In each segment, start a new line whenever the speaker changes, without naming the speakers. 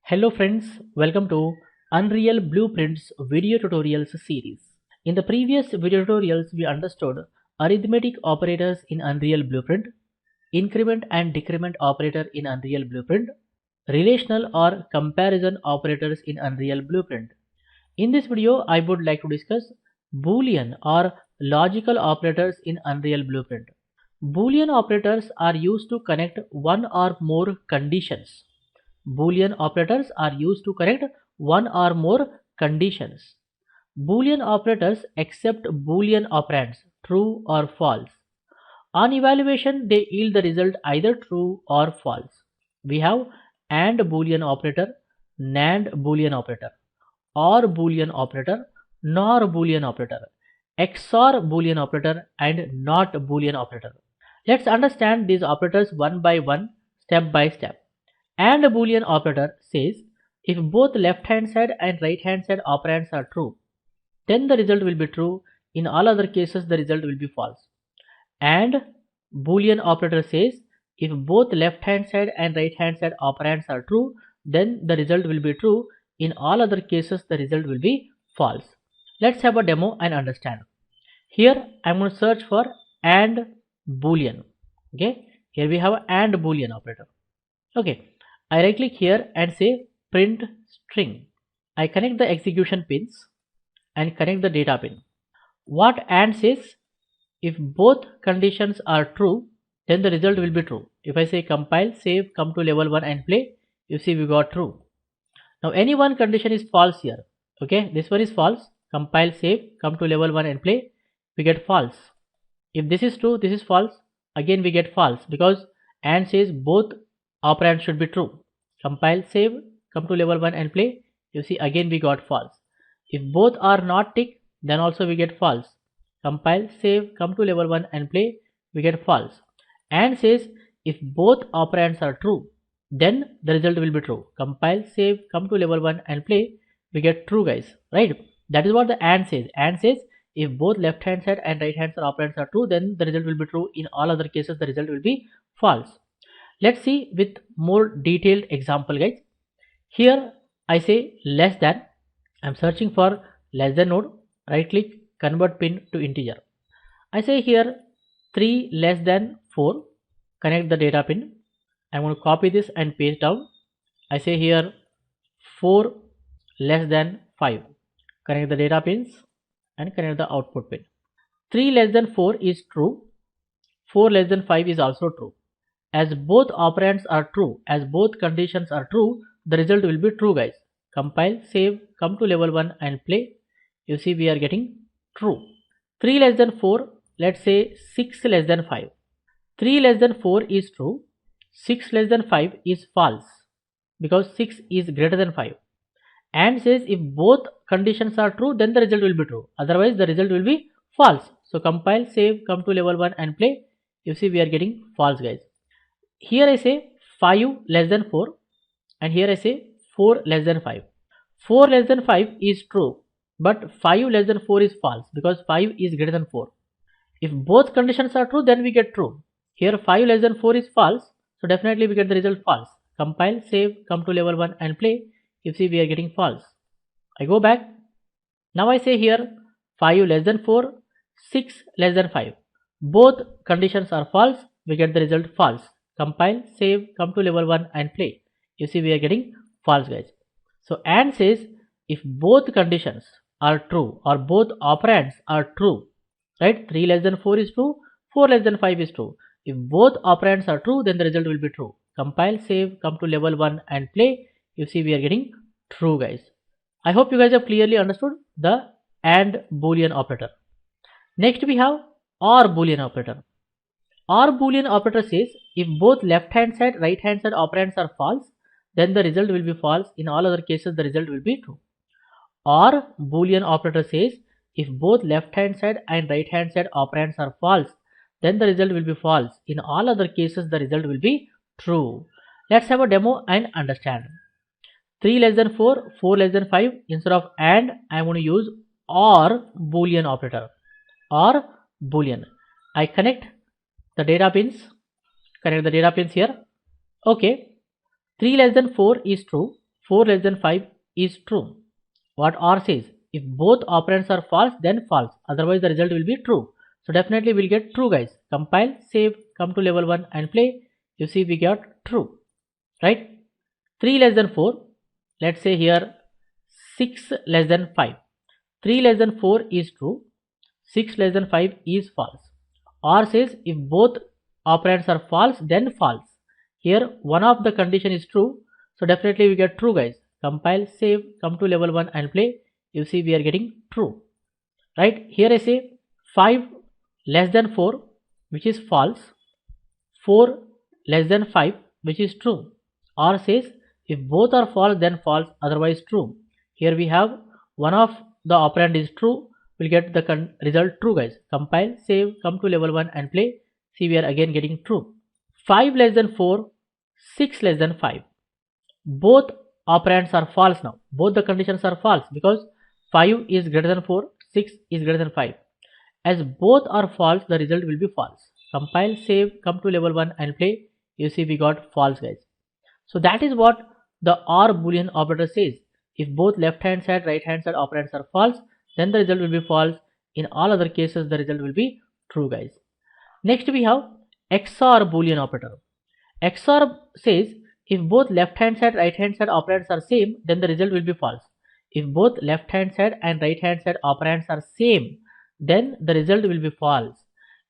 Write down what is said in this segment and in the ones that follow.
Hello friends, welcome to Unreal Blueprints video tutorials series. In the previous video tutorials, we understood arithmetic operators in Unreal Blueprint, increment and decrement operator in Unreal Blueprint, relational or comparison operators in Unreal Blueprint. In this video, I would like to discuss Boolean or logical operators in Unreal Blueprint. Boolean operators are used to connect one or more conditions. Boolean operators are used to connect one or more conditions. Boolean operators accept Boolean operands, true or false. On evaluation, they yield the result either true or false. We have AND Boolean operator, NAND Boolean operator, OR Boolean operator, NOR Boolean operator, XOR Boolean operator, and NOT Boolean operator. Let's understand these operators one by one, step by step. AND Boolean operator says if both left hand side and right hand side operands are true, then the result will be true. In all other cases, the result will be false. AND Boolean operator says if both left hand side and right hand side operands are true, then the result will be true. In all other cases, the result will be false. Let's have a demo and understand. Here I am going to search for AND Boolean. Okay, here we have AND Boolean operator. Okay, I right click here and say print string. I connect the execution pins and connect the data pin. What AND says, if both conditions are true, then the result will be true. If I say compile, save, come to level 1 and play, you see we got true. Now any one condition is false here. Okay, this one is false. Compile, save, come to level 1 and play, we get false. If this is true, this is false, again we get false because AND says both operands should be true. Compile, save, come to level 1 and play, you see again we got false. If both are not tick, then also we get false. Compile, save, come to level 1 and play, we get false. AND says if both operands are true, then the result will be true. Compile, save, come to level 1 and play, we get true, guys, right? That is what the AND says. AND says if both left hand side and right hand side operands are true, then the result will be true. In all other cases, the result will be false. Let's see with more detailed example, guys. Here I say less than. I'm searching for less than node. Right click, convert pin to integer. I say here 3 less than 4. Connect the data pin. I'm going to copy this and paste down. I say here 4 less than 5. Connect the data pins and connect the output pin. 3 less than 4 is true. 4 less than 5 is also true. As both operands are true, as both conditions are true, the result will be true, guys. Compile, save, come to level 1 and play. You see we are getting true. 3 less than 4, let's say 6 less than 5. 3 less than 4 is true. 6 less than 5 is false because 6 is greater than 5. And says if both conditions are true, then the result will be true. Otherwise, the result will be false. So compile, save, come to level 1 and play. You see we are getting false, guys. Here I say 5 less than 4 and here I say 4 less than 5. 4 less than 5 is true, but 5 less than 4 is false because 5 is greater than 4. If both conditions are true, then we get true. Here 5 less than 4 is false, so definitely we get the result false. Compile, save, come to level 1 and play. You see we are getting false. I go back. Now I say here 5 less than 4, 6 less than 5. Both conditions are false, we get the result false. Compile, save, come to level 1 and play. You see we are getting false, guys. So AND says if both conditions are true or both operands are true, right? 3 less than 4 is true, 4 less than 5 is true. If both operands are true, then the result will be true. Compile, save, come to level 1 and play. You see we are getting true, guys. I hope you guys have clearly understood the AND Boolean operator. Next we have OR Boolean operator. OR Boolean operator says if both left hand side, right hand side operands are false, then the result will be false. In all other cases, the result will be true. OR Boolean operator says if both left hand side and right hand side operands are false, then the result will be false. In all other cases, the result will be true. Let's have a demo and understand. 3 less than 4, 4 less than 5. Instead of AND, I am going to use OR Boolean operator. OR Boolean. I connect the data pins. Connect the data pins here. Okay. 3 less than 4 is true. 4 less than 5 is true. What OR says, if both operands are false, then false, otherwise the result will be true. So definitely we'll get true, guys. Compile, save, come to level 1 and play. You see we got true, right? 3 less than 4, let's say here 6 less than 5. 3 less than 4 is true, 6 less than 5 is false. OR says if both operands are false, then false. Here one of the condition is true, so definitely we get true, guys. Compile, save, come to level 1 and play. You see we are getting true, right? Here I say 5 less than 4, which is false. 4 less than 5, which is true. OR says if both are false, then false, otherwise true. Here we have one of the operand is true, we'll get the result true, guys. Compile, save, come to level 1 and play. See we are again getting true. 5 less than 4, 6 less than 5. Both operands are false now. Both the conditions are false because 5 is greater than 4, 6 is greater than 5. As both are false, the result will be false. Compile, save, come to level 1 and play. You see we got false, guys. So that is what the OR Boolean operator says. If both left hand side, right hand side operands are false, then the result will be false. In all other cases, the result will be true, guys. Next we have XOR Boolean operator. XOR says if both left hand side, right hand side operands are same, then the result will be false. If both left hand side and right hand side operands are same, then the result will be false.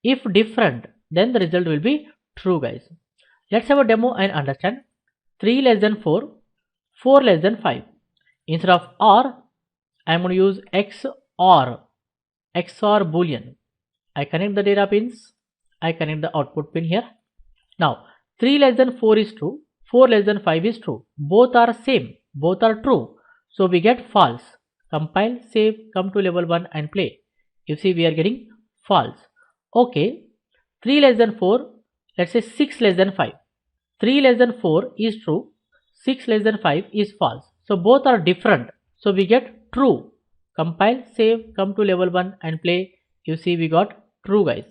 If different, then the result will be true, guys. Let's have a demo and understand. 3 less than 4, 4 less than 5. Instead of OR, I am going to use XOR Boolean. I connect the data pins, I connect the output pin here. Now 3 less than 4 is true, 4 less than 5 is true. Both are same, both are true. So we get false. Compile, save, come to level 1 and play. You see we are getting false. Okay, 3 less than 4, let's say 6 less than 5. 3 less than 4 is true, 6 less than 5 is false. So both are different. So we get true. Compile, save, come to level 1 and play. You see we got true, guys.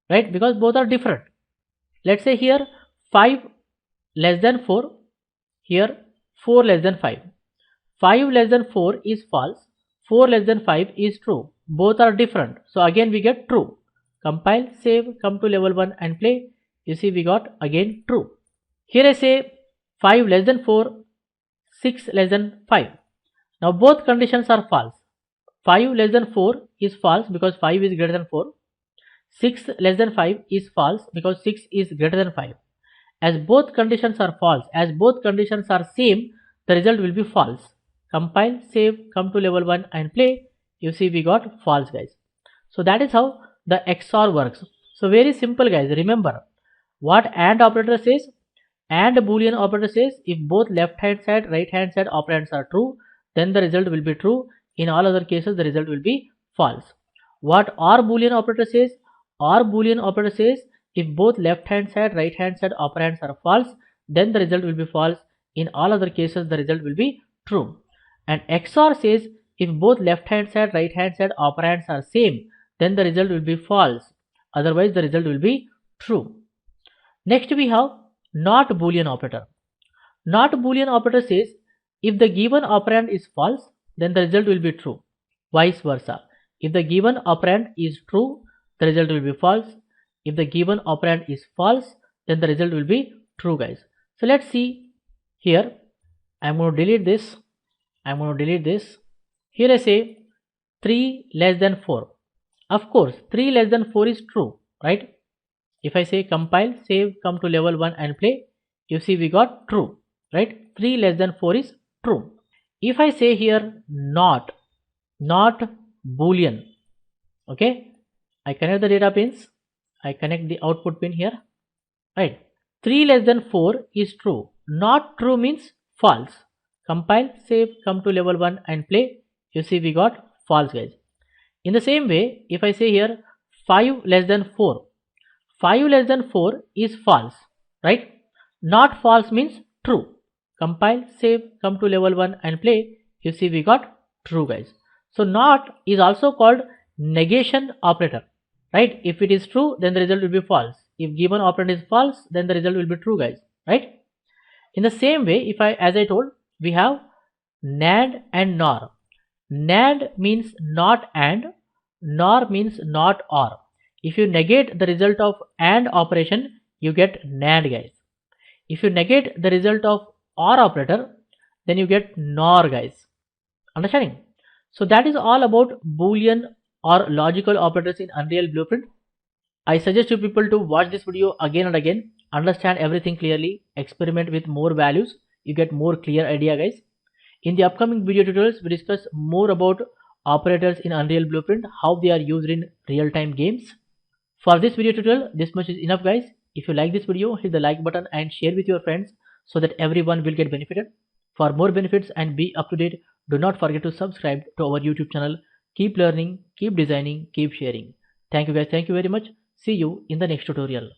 Right? Because both are different. Let's say here 5 less than 4. Here 4 less than 5. 5 less than 4 is false. 4 less than 5 is true. Both are different. So again we get true. Compile, save, come to level 1 and play. You see we got again true. Here I say 5 less than 4, 6 less than 5. Now both conditions are false. 5 less than 4 is false because 5 is greater than 4. 6 less than 5 is false because 6 is greater than 5. As both conditions are false, as both conditions are same, the result will be false. Compile, save, come to level 1 and play. You see we got false, guys. So that is how the XOR works. So very simple, guys. Remember what AND operator says. AND Boolean operator says if both left hand side, right hand side operands are true, then the result will be true. In all other cases, the result will be false. What OR Boolean operator says? OR Boolean operator says if both left hand side, right hand side operands are false, then the result will be false. In all other cases, the result will be true. And XOR says if both left hand side, right hand side operands are same, then the result will be false. Otherwise, the result will be true. Next we have NOT Boolean operator. NOT Boolean operator says if the given operand is false, then the result will be true. Vice versa. If the given operand is true, the result will be false. If the given operand is false, then the result will be true, guys. So let's see here. I'm going to delete this. I'm going to delete this. Here I say 3 less than 4. Of course, 3 less than 4 is true, right? If I say compile, save, come to level 1 and play, you see we got true, right? 3 less than 4 is true. If I say here not Boolean, okay, I connect the data pins, I connect the output pin here, right? 3 less than 4 is true. Not true means false. Compile, save, come to level 1 and play, you see we got false, guys. In the same way, if I say here 5 less than 4, 5 less than 4 is false, right? Not false means true. Compile, save, come to level 1 and play. You see we got true, guys. So not is also called negation operator, right? If it is true, then the result will be false. If given operand is false, then the result will be true, guys, right? In the same way, if I, as I told, we have NAND and NOR. NAND means not AND, NOR means not OR. If you negate the result of AND operation, you get NAND, guys. If you negate the result of OR operator, then you get NOR, guys. Understanding? So that is all about Boolean or logical operators in Unreal Blueprint. I suggest you people to watch this video again and again, understand everything clearly, experiment with more values, you get more clear idea, guys. In the upcoming video tutorials, we discuss more about operators in Unreal Blueprint, how they are used in real-time games. For this video tutorial, this much is enough, guys. If you like this video, hit the like button and share with your friends so that everyone will get benefited. For more benefits and be up to date, do not forget to subscribe to our YouTube channel. Keep learning, keep designing, keep sharing. Thank you, guys. Thank you very much. See you in the next tutorial.